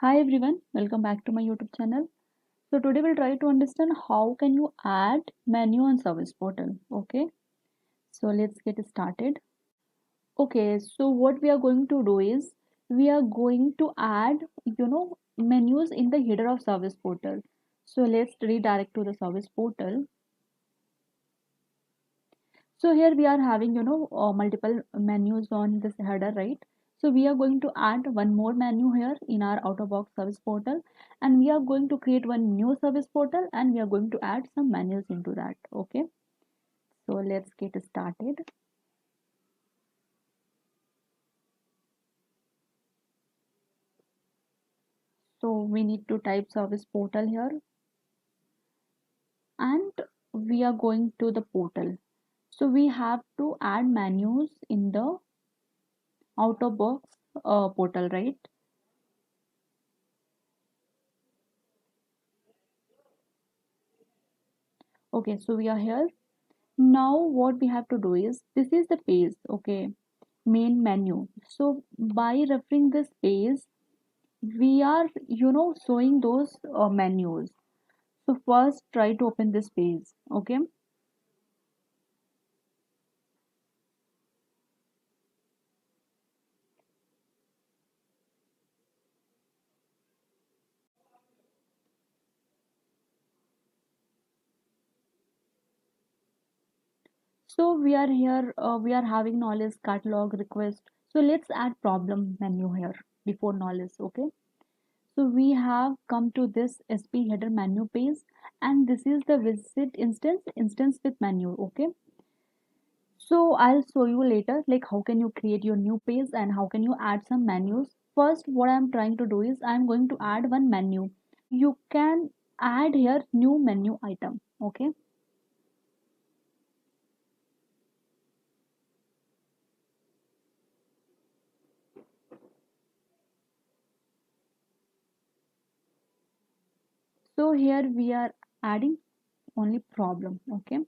Hi everyone, welcome back to my YouTube channel. So today we'll try to understand how can you add menu on service portal. Okay, so let's get started. Okay, so what we are going to do is we are going to add menus in the header of service portal. So let's redirect to the service portal. So here we are having multiple menus on this header, right? So we are going to add one more menu here in our out of box service portal, and we are going to create one new service portal, and we are going to add some menus into that. Okay, so let's get started. So we need to type service portal here, and we are going to the portal. So we have to add menus in the out of box portal, right? Okay, so we are here. Now what we have to do is this is the page, okay, main menu. So by referring this page, we are showing those menus. So first try to open this page, okay. So we are here, we are having knowledge catalog request. So let's add problem menu here before knowledge, okay. So we have come to this SP header menu page, and this is the visit instance with menu, okay. So I'll show you later like how can you create your new page and how can you add some menus. First, what I'm trying to do is I'm going to add one menu. You can add here new menu item. Okay. So here we are adding only problem. Okay.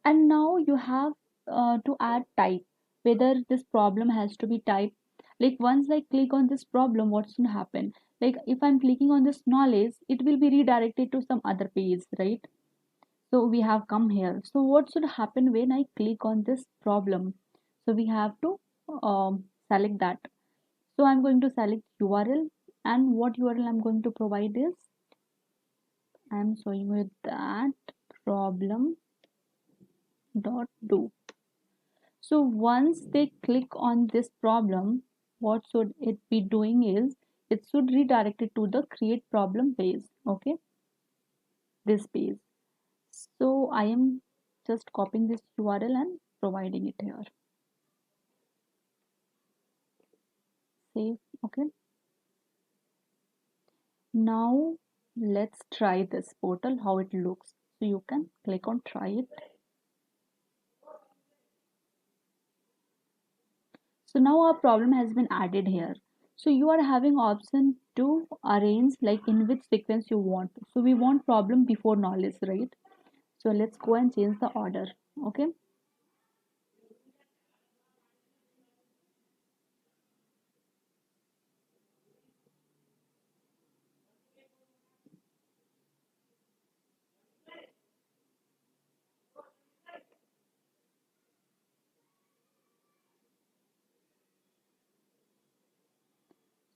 And now you have to add type, whether this problem has to be typed. Like once I click on this problem, what's going to happen? Like if I'm clicking on this knowledge, it will be redirected to some other page, right? So we have come here. So what should happen when I click on this problem? So we have to select that. So I'm going to select URL, and what URL I'm going to provide is I'm showing with that problem dot do. So once they click on this problem, what should it be doing is it should redirect it to the create problem page. Okay, this page. So I am just copying this URL and providing it here. Save. Okay. Now let's try this portal how it looks. So you can click on try it. So now our problem has been added here. So you are having option to arrange like in which sequence you want. So we want problem before knowledge, right? So let's go and change the order. Okay.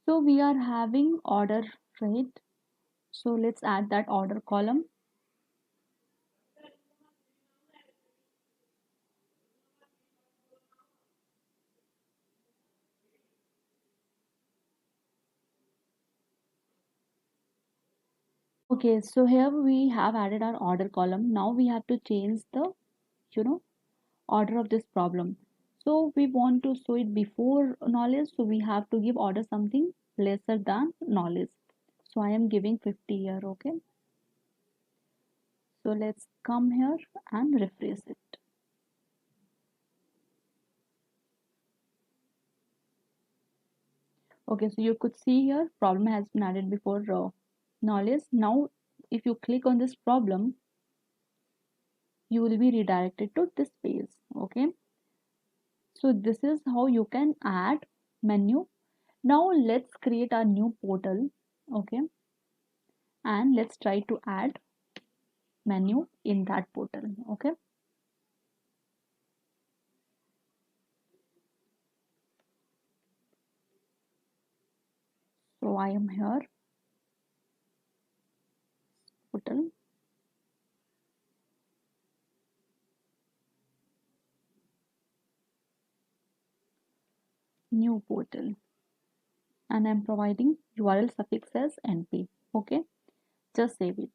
So we are having order, right? So let's add that order column. Okay, so here we have added our order column. Now we have to change the, you know, order of this problem. So we want to show it before knowledge, so we have to give order something lesser than knowledge. So I am giving 50 here, okay. So let's come here and refresh it. Okay, so you could see here problem has been added before knowledge. Now if you click on this problem, you will be redirected to this page, okay. So this is how you can add menu. Now let's create a new portal. Okay, and let's try to add menu in that portal. Okay, so I am here, portal, new portal, and I'm providing URL suffix as np. Okay, just save it.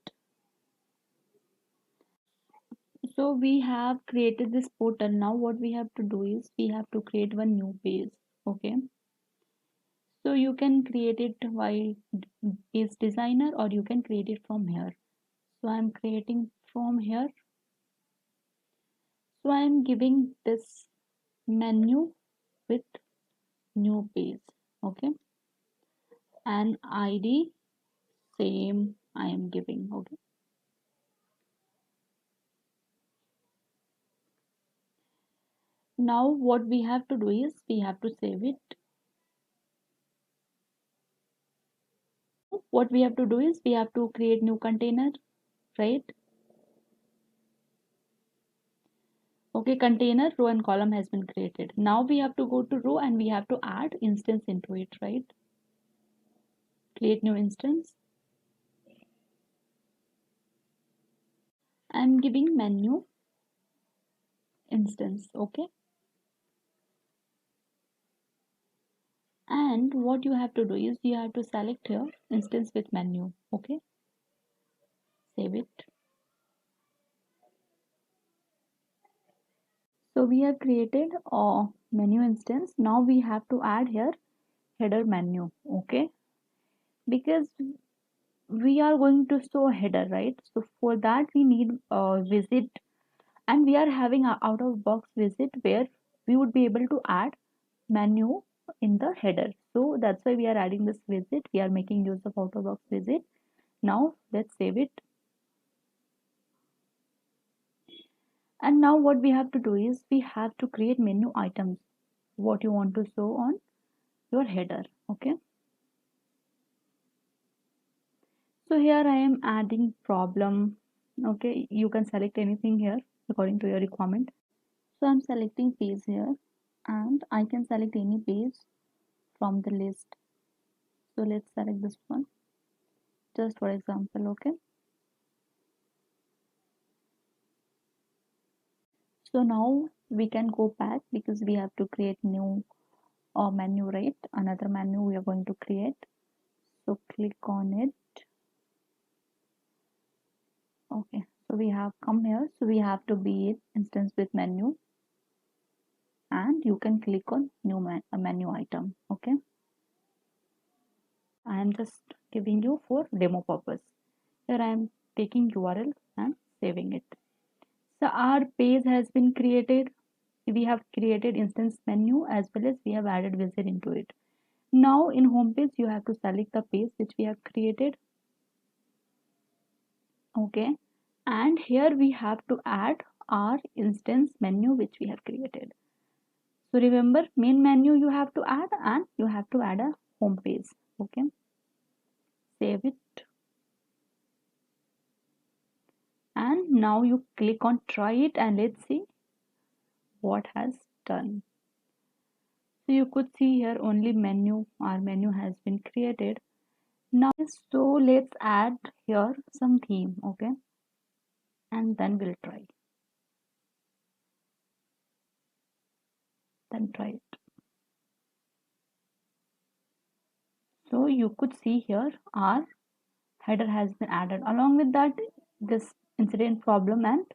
So we have created this portal. Now what we have to do is we have to create one new page. Okay, so you can create it by is designer, or you can create it from here. So I'm creating from here. So I'm giving this menu with new page. Okay, and id same I am giving. Okay, now what we have to do is we have to save it. What we have to do is we have to create new container, right? Okay, container, row and column has been created. Now we have to go to row and we have to add instance into it, right? Create new instance. I'm giving menu instance. Okay, and what you have to do is you have to select here instance with menu. Okay, save it. So we have created a menu instance. Now we have to add here header menu. Okay, because we are going to show header, right? So for that we need a visit, and we are having a out of box visit where we would be able to add menu in the header. So that's why we are adding this visit. We are making use of out of box visit. Now let's save it. And now what we have to do is we have to create menu items, what you want to show on your header. Okay, so here I am adding problem. Okay, you can select anything here according to your requirement. So I'm selecting page here, and I can select any page from the list. So let's select this one just for example. Okay, so now we can go back because we have to create new menu, right? Another menu we are going to create. So click on it. Okay, so we have come here, so we have to be it instance with menu, and you can click on new menu item. Okay, I am just giving you for demo purpose. Here I am taking URL and saving it. So our page has been created. We have created instance menu as well as we have added visit into it. Now in home page you have to select the page which we have created. Okay, and here we have to add our instance menu which we have created. So remember, main menu you have to add, and you have to add a home page. Okay, save it, and now you click on try it and let's see what has done. So you could see here only menu, our menu has been created. Now so let's add here some theme. Okay, and then we'll try, it. So you could see here our header has been added. Along with that, this incident problem and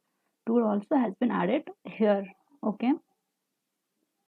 tool also has been added here. Okay,